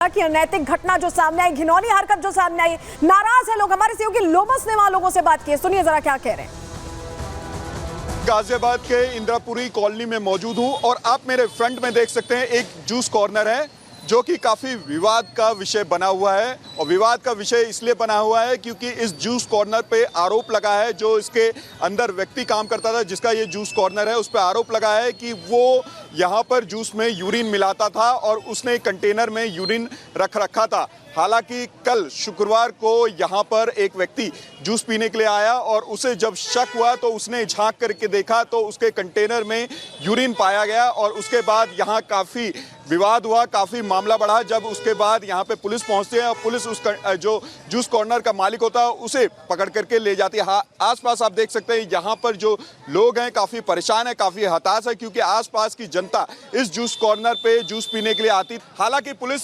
कि अनैतिक घटना जो सामने आई, घिनौनी हरकत जो सामने आई, नाराज है लोग। हमारे सहयोगी लोमस ने वहां लोगों से बात की है, सुनिए जरा क्या कह रहे हैं। गाजियाबाद के इंदिरापुरी कॉलोनी में मौजूद हूं और आप मेरे फ्रंट में देख सकते हैं एक जूस कॉर्नर है जो कि काफ़ी विवाद का विषय बना हुआ है। और विवाद का विषय इसलिए बना हुआ है क्योंकि इस जूस कॉर्नर पे आरोप लगा है, जो इसके अंदर व्यक्ति काम करता था जिसका ये जूस कॉर्नर है, उस पर आरोप लगा है कि वो यहाँ पर जूस में यूरिन मिलाता था और उसने कंटेनर में यूरिन रखा था। हालांकि कल शुक्रवार को यहाँ पर एक व्यक्ति जूस पीने के लिए आया और उसे जब शक हुआ तो उसने झांक करके देखा तो उसके कंटेनर में यूरिन पाया गया और उसके बाद यहाँ काफ़ी विवाद हुआ, काफ़ी मामला बढ़ा। जब उसके बाद यहाँ पे पुलिस पहुँचती है और पुलिस उस जो जूस कॉर्नर का मालिक होता है उसे पकड़ करके ले जाती है। आसपास आप देख सकते हैं यहाँ पर जो लोग हैं काफ़ी परेशान है, काफ़ी हताश है क्योंकि आसपास की जनता इस जूस कॉर्नर पे जूस पीने के लिए आती। हालांकि पुलिस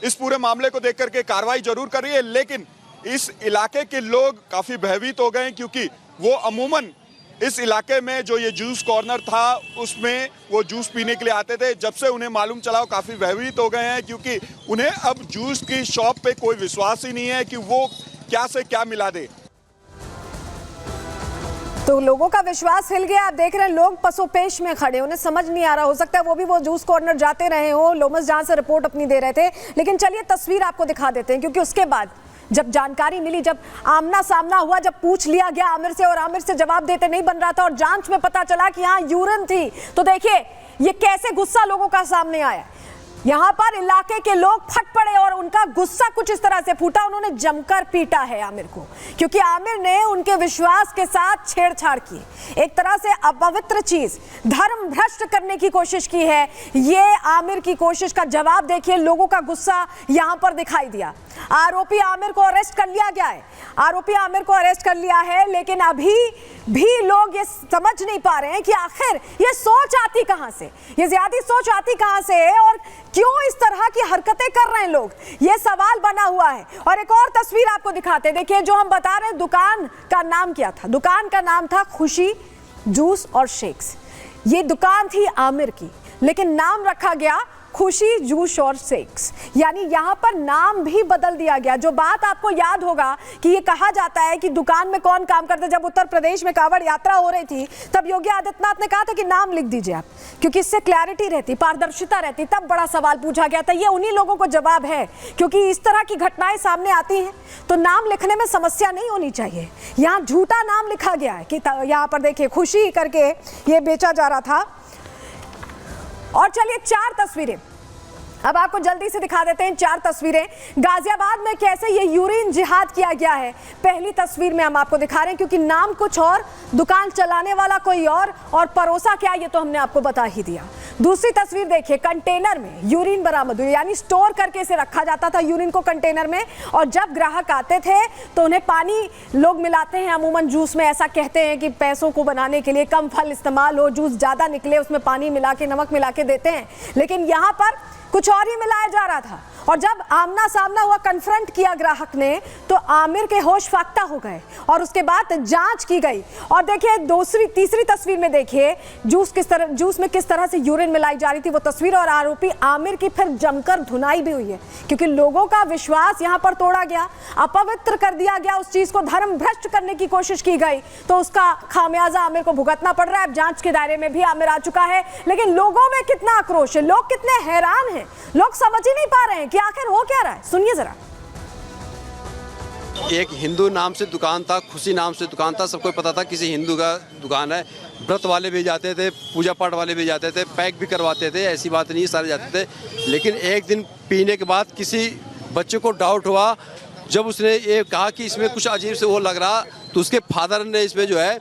इस पूरे मामले को देख करके कार्रवाई जरूर कर रही है, लेकिन इस इलाके के लोग काफ़ी भयभीत हो गए हैं क्योंकि वो अमूमन इस इलाके में जो ये जूस कॉर्नर था उसमें वो जूस पीने के लिए आते थे। जब से उन्हें मालूम चला वो काफ़ी भयभीत हो गए हैं क्योंकि उन्हें अब जूस की शॉप पे कोई विश्वास ही नहीं है कि वो क्या से क्या मिला दे। तो लोगों का विश्वास हिल गया। आप देख रहे हैं लोग पसोपेश में खड़े, उन्हें समझ नहीं आ रहा। हो सकता है वो भी वो जूस कॉर्नर जाते रहे हो, लोमस जहां से रिपोर्ट अपनी दे रहे थे। लेकिन चलिए तस्वीर आपको दिखा देते हैं क्योंकि उसके बाद जब जानकारी मिली, जब आमना सामना हुआ, जब पूछ लिया गया आमिर से और आमिर से जवाब देते नहीं बन रहा था और जांच में पता चला कि हाँ यूरिन थी, तो देखिए ये कैसे गुस्सा लोगों का सामने आया। यहाँ पर इलाके के लोग फट पड़े और उनका गुस्सा कुछ इस तरह से फूटा, उन्होंने जमकर पीटा है आमिर को क्योंकि आमिर ने उनके विश्वास के साथ छेड़छाड़ की, एक तरह से अपवित्र चीज, धर्म भ्रष्ट करने की कोशिश की है। ये आमिर की कोशिश का जवाब देखिए, लोगों का गुस्सा यहाँ पर दिखाई दिया। आरोपी आमिर को अरेस्ट कर लिया गया है, आरोपी आमिर को अरेस्ट कर लिया है, लेकिन अभी भी लोग ये समझ नहीं पा रहे हैं कि आखिर ये सोच आती कहां से, ये ज्यादा सोच आती कहां से और क्यों इस तरह की हरकतें कर रहे हैं लोग, ये सवाल बना हुआ है। और एक और तस्वीर आपको दिखाते हैं, देखिए जो हम बता रहे हैं दुकान का नाम क्या था। दुकान का नाम था खुशी जूस और शेक्स। ये दुकान थी आमिर की, लेकिन नाम रखा गया खुशी जूस और शेक्स, यानी यहाँ पर नाम भी बदल दिया गया। जो बात आपको याद होगा कि ये कहा जाता है कि दुकान में कौन काम करता है। जब उत्तर प्रदेश में कांवड़ यात्रा हो रही थी तब योगी आदित्यनाथ ने कहा था कि नाम लिख दीजिए आप, क्योंकि इससे क्लैरिटी रहती, पारदर्शिता रहती। तब बड़ा सवाल पूछा गया था, ये उन्हीं लोगों को जवाब है क्योंकि इस तरह की घटनाएं सामने आती हैं तो नाम लिखने में समस्या नहीं होनी चाहिए। यहाँ झूठा नाम लिखा गया है कि यहाँ पर देखिए खुशी करके ये बेचा जा रहा था। और चलिए चार तस्वीरें अब आपको जल्दी से दिखा देते हैं, चार तस्वीरें गाजियाबाद में कैसे ये यूरिन जिहाद किया गया है। पहली तस्वीर में हम आपको दिखा रहे हैं क्योंकि नाम कुछ और, दुकान चलाने वाला कोई और परोसा क्या ये तो हमने आपको बता ही दिया। दूसरी तस्वीर देखिए, कंटेनर में यूरिन बरामद हुई, यानी स्टोर करके इसे रखा जाता था यूरिन को कंटेनर में, और जब ग्राहक आते थे तो उन्हें पानी लोग मिलाते हैं अमूमन जूस में। ऐसा कहते हैं कि पैसों को बनाने के लिए, कम फल इस्तेमाल हो, जूस ज़्यादा निकले, उसमें पानी मिला के, नमक मिला के देते हैं, लेकिन यहाँ पर कुछ और ही मिलाया जा रहा था। और जब आमना सामना हुआ, कन्फ्रंट किया ग्राहक ने, तो आमिर के होश फाख्ता हो गए और उसके बाद जांच की गई। और देखिए तीसरी तस्वीर में देखिए जूस में किस तरह से यूरिन मिलाई जा रही थी वो तस्वीर, और आरोपी आमिर की फिर जमकर धुनाई भी हुई है क्योंकि लोगों का विश्वास यहाँ पर तोड़ा गया, अपवित्र कर दिया गया, उस चीज को धर्म भ्रष्ट करने की कोशिश की गई, तो उसका खामियाजा आमिर को भुगतना पड़ रहा है। अब जांच के दायरे में भी आमिर आ चुका है, लेकिन लोगों में कितना आक्रोश है, लोग कितने हैरान हैं, लोग समझ ही नहीं पा रहे हैं कि आखिर हो क्या रहा है। सुनिए जरा। एक हिंदू नाम से दुकान था, खुशी नाम से दुकान था, सबको पता था किसी हिंदू का दुकान है। व्रत वाले भी जाते थे, पूजा पाठ वाले भी जाते थे, पैक भी करवाते थे, ऐसी बात नहीं, सारे जाते थे। लेकिन एक दिन पीने के बाद किसी बच्चे को डाउट हुआ, जब उसने ये कहा कि इसमें कुछ अजीब से वो लग रहा, तो उसके फादर ने इसमें जो है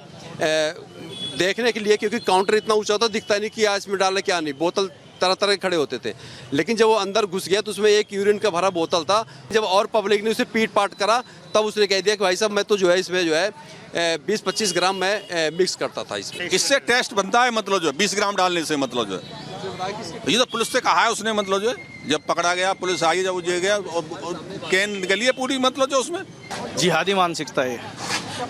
देखने के लिए, क्योंकि काउंटर इतना ऊंचा था दिखता नहीं कि यार इसमें डाला क्या नहीं, बोतल तरह तरह के खड़े होते थे, लेकिन जब वो अंदर घुस गया तो उसमें एक यूरिन का भरा बोतल था। जब और पब्लिक ने उसे पीट पाट करा तब उसने कह दिया कि भाई साहब मैं तो जो है इसमें जो है 20-25 ग्राम में मिक्स करता था। इससे टेस्ट बनता है, मतलब जो है 20 ग्राम डालने से, मतलब जो है ये तो पुलिस से कहा है उसने, मतलब जो है जब पकड़ा गया, पुलिस आई, जब वो गया कैन निकली है पूरी, मतलब जो उसमें जिहादी मानसिकता है,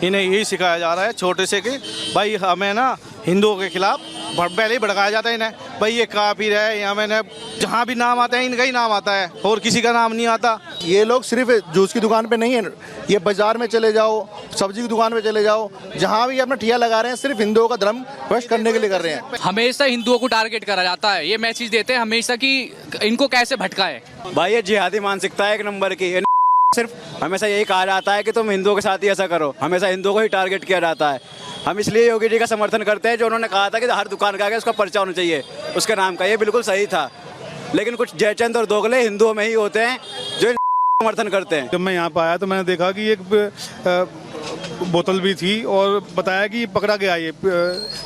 इन्हें यही सिखाया जा रहा है छोटे से कि भाई हमें ना हिंदुओं के खिलाफ पहले ही भड़काया जाता है इन्हें, भाई ये काफिर है, यहाँ मैंने जहाँ भी नाम आता है इनका ही नाम आता है और किसी का नाम नहीं आता। ये लोग सिर्फ जूस की दुकान पे नहीं है, ये बाजार में चले जाओ, सब्जी की दुकान पे चले जाओ, जहाँ भी अपना ठिया लगा रहे हैं सिर्फ हिंदुओं का धर्म भ्रष्ट करने के लिए कर रहे हैं। हमेशा हिंदुओं को टारगेट करा जाता है, ये मैसेज देते हैं हमेशा कि इनको कैसे भटकाए। भाई ये जिहादी मानसिकता है एक नंबर की। सिर्फ हमेशा यही कहा जाता है कि तुम हिंदुओं के साथ ही ऐसा करो, हमेशा हिंदुओं को ही टारगेट किया जाता है। हम इसलिए योगी जी का समर्थन करते हैं जो उन्होंने कहा था कि हर दुकान का आगे उसका पर्चा होना चाहिए उसके नाम का, ये बिल्कुल सही था। लेकिन कुछ जयचंद और दोगले हिंदुओं में ही होते हैं जो समर्थन करते हैं। जब मैं यहाँ पर आया तो मैंने देखा कि एक बोतल भी थी और बताया कि पकड़ा गया, ये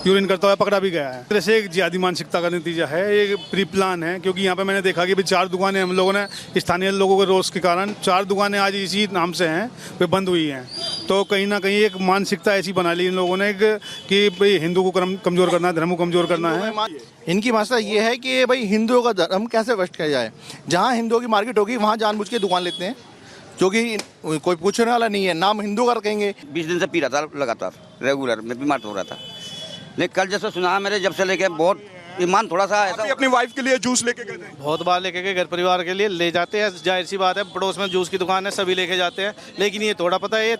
यूरिन करता हुआ पकड़ा भी गया है। तरह से एक जिहादी मानसिकता का नतीजा है, एक प्री प्लान है। क्योंकि यहाँ पे मैंने देखा कि भी 4 दुकानें हम लोगों ने स्थानीय लोगों के रोष के कारण 4 दुकानें आज इसी नाम से हैं वे बंद हुई हैं। तो कहीं ना कहीं एक मानसिकता ऐसी बना ली इन लोगों ने कि भाई हिंदू को कमजोर करना है, धर्म को कमजोर करना है। इनकी मान्यता ये है कि भाई हिंदुओं का धर्म कैसे भ्रष्ट किया जाए। जहाँ हिंदुओं की मार्केट होगी वहाँ जानबूझ के दुकान लेते हैं, क्योंकि कोई पूछने वाला नहीं है, नाम हिंदू का रखेंगे। 20 दिन से पी रहा था लगातार रेगुलर, मैं बीमार हो रहा था। लेकिन कल जैसे सुना मेरे जब से लेके बहुत ईमान थोड़ा सा ऐसा। अपनी वाइफ के लिए जूस लेके गए थे? बहुत बार लेके गए, घर परिवार के लिए ले जाते हैं, जाहिर सी बात है, पड़ोस में जूस की दुकान है, सभी लेके जाते हैं। लेकिन ये थोड़ा पता है ये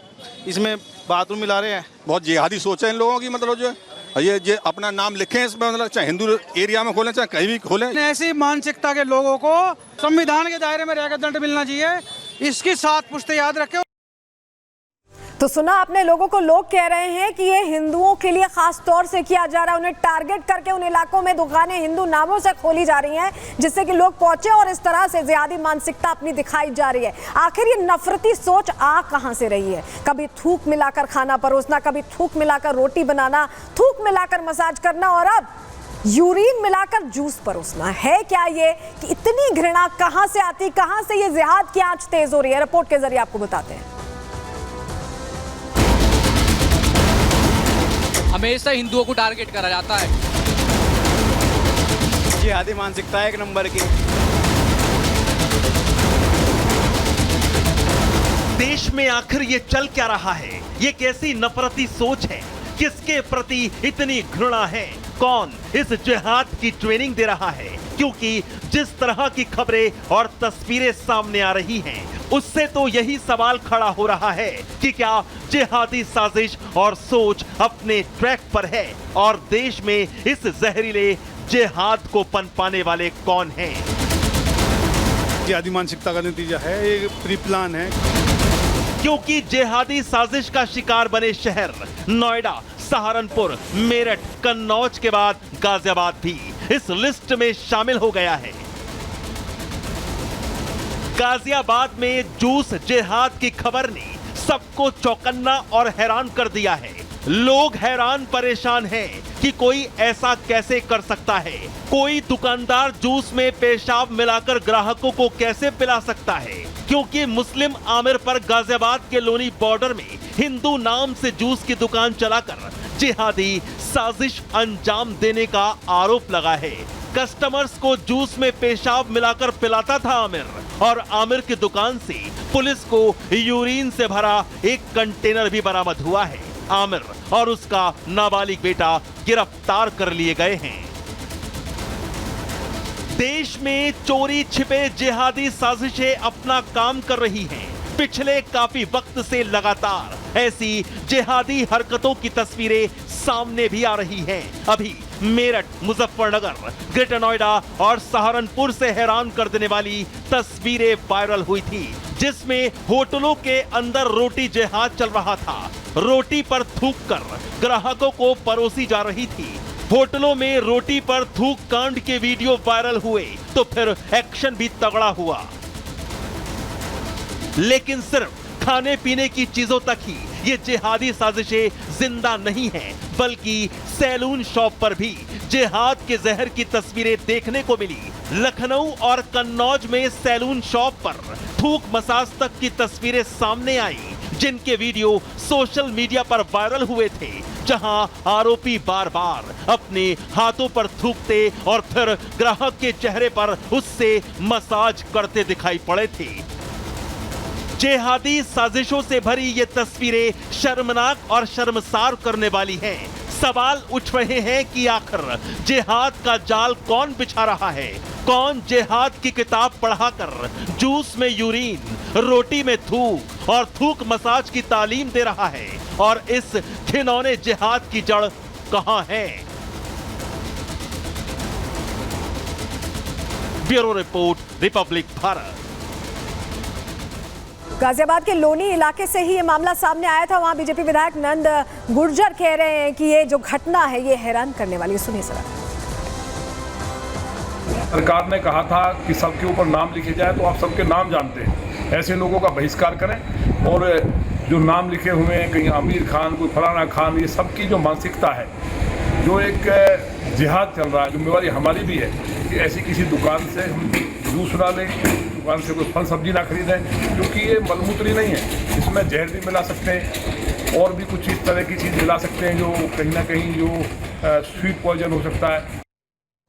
इसमें बाथरूम मिला रहे हैं। बहुत जिहादी सोच है इन लोगों की, मतलब जो ये अपना नाम लिखें इसमें, मतलब चाहे हिंदू एरिया में खोलें चाहे कहीं भी खोलें। ऐसी मानसिकता के लोगों को संविधान के दायरे में रहकर दंड मिलना चाहिए, इसकी 7 पुश्ते याद रखें। तो सुना आपने, लोगों को लोग कह रहे हैं कि ये हिंदुओं के लिए खास तौर से किया जा रहा है, उन्हें टारगेट करके उन इलाकों में दुकानें हिंदू नामों से खोली जा रही हैं जिससे कि लोग पहुंचे और इस तरह से जिहादी मानसिकता अपनी दिखाई जा रही है। आखिर ये नफरती सोच आ कहां से रही है? कभी थूक मिलाकर खाना परोसना, कभी थूक मिलाकर रोटी बनाना, थूक मिलाकर मसाज करना और अब यूरिन मिलाकर जूस परोसना। है क्या ये कि इतनी घृणा कहां से आती, कहां से ये जिहाद की आंच तेज हो रही है? रिपोर्ट के जरिए आपको बताते हैं। हमेशा हिंदुओं को टारगेट करा जाता है, जिहादी मानसिकता है एक नंबर की। देश में आखिर ये चल क्या रहा है? ये कैसी नफरती सोच है? किसके प्रति इतनी घृणा है? कौन इस जिहाद की ट्रेनिंग दे रहा है? क्योंकि जिस तरह की खबरें और तस्वीरें सामने आ रही हैं, उससे तो यही सवाल खड़ा हो रहा है कि क्या जिहादी साजिश और सोच अपने ट्रैक पर है और देश में इस जहरीले जिहाद को पनपाने वाले कौन हैं? जिहादी मानसिकता का नतीजा है, एक प्री प्लान है। क्योंकि जिहादी साजिश का शिकार बने शहर नोएडा, सहारनपुर, मेरठ, कन्नौज के बाद गाजियाबाद भी इस लिस्ट में शामिल हो गया है। गाजियाबाद में जूस जिहाद की खबर ने सबको चौकन्ना और हैरान कर दिया है। लोग हैरान परेशान हैं कि कोई ऐसा कैसे कर सकता है। कोई दुकानदार जूस में पेशाब मिलाकर ग्राहकों को कैसे पिला सकता है? क्योंकि मुस्लिम आमिर पर गाजियाबाद के लोनी बॉर्डर में हिंदू नाम से जूस की दुकान चलाकर जिहादी साजिश अंजाम देने का आरोप लगा है। कस्टमर्स को जूस में पेशाब मिलाकर पिलाता था आमिर, और आमिर की दुकान से पुलिस को यूरिन से भरा एक कंटेनर भी बरामद हुआ है। आमिर और उसका नाबालिग बेटा गिरफ्तार कर लिए गए हैं। देश में चोरी छिपे जिहादी साजिशें अपना काम कर रही हैं। पिछले काफी वक्त से लगातार ऐसी जिहादी हरकतों की तस्वीरें सामने भी आ रही हैं। अभी मेरठ, मुजफ्फरनगर, ग्रेटर नोएडा और सहारनपुर से हैरान कर देने वाली तस्वीरें वायरल हुई थी, जिसमें होटलों के अंदर रोटी जिहाद चल रहा था। रोटी पर थूककर ग्राहकों को परोसी जा रही थी। होटलों में रोटी पर थूक कांड के वीडियो वायरल हुए तो फिर एक्शन भी तगड़ा हुआ। लेकिन सिर्फ खाने पीने की चीजों तक ही ये जिहादी साजिशें जिंदा नहीं हैं, बल्कि सैलून शॉप पर भी जिहाद के जहर की तस्वीरें देखने को मिली। लखनऊ और कन्नौज में सैलून शॉप पर थूक मसाज तक की तस्वीरें सामने आई, जिनके वीडियो सोशल मीडिया पर वायरल हुए थे, जहां आरोपी बार बार अपने हाथों पर थूकते और फिर ग्राहक के चेहरे पर उससे मसाज करते दिखाई पड़े थे। जिहादी साजिशों से भरी ये तस्वीरें शर्मनाक और शर्मसार करने वाली हैं। सवाल उठ रहे हैं कि आखिर जिहाद का जाल कौन बिछा रहा है? कौन जिहाद की किताब पढ़ाकर जूस में यूरिन, रोटी में थूक और थूक मसाज की तालीम दे रहा है? और इस घिनौने जिहाद की जड़ कहां है? Bureau report, Republic Bharat. Ghaziabad के लोनी इलाके से ही ये मामला सामने आया था। वहां बीजेपी विधायक नंद गुर्जर कह रहे हैं कि ये जो घटना है ये हैरान करने वाली है। सुनिए जरा। सरकार ने कहा था कि सबके ऊपर नाम लिखे जाए, तो आप सबके नाम जानते हैं, ऐसे लोगों का बहिष्कार करें। और जो नाम लिखे हुए हैं, कहीं आमिर खान, कोई फलाना खान, ये सबकी जो मानसिकता है, जो एक जिहाद चल रहा है, जिम्मेवारी हमारी भी है कि ऐसी किसी दुकान से हम जूस ना लें, दुकान से कोई फल सब्जी ना खरीदें, क्योंकि ये मलमूत्री नहीं है, इसमें जहर भी मिला सकते हैं और भी कुछ इस तरह की चीज़ मिला सकते हैं जो कहीं ना कहीं जो स्वीट पॉइजन हो सकता है।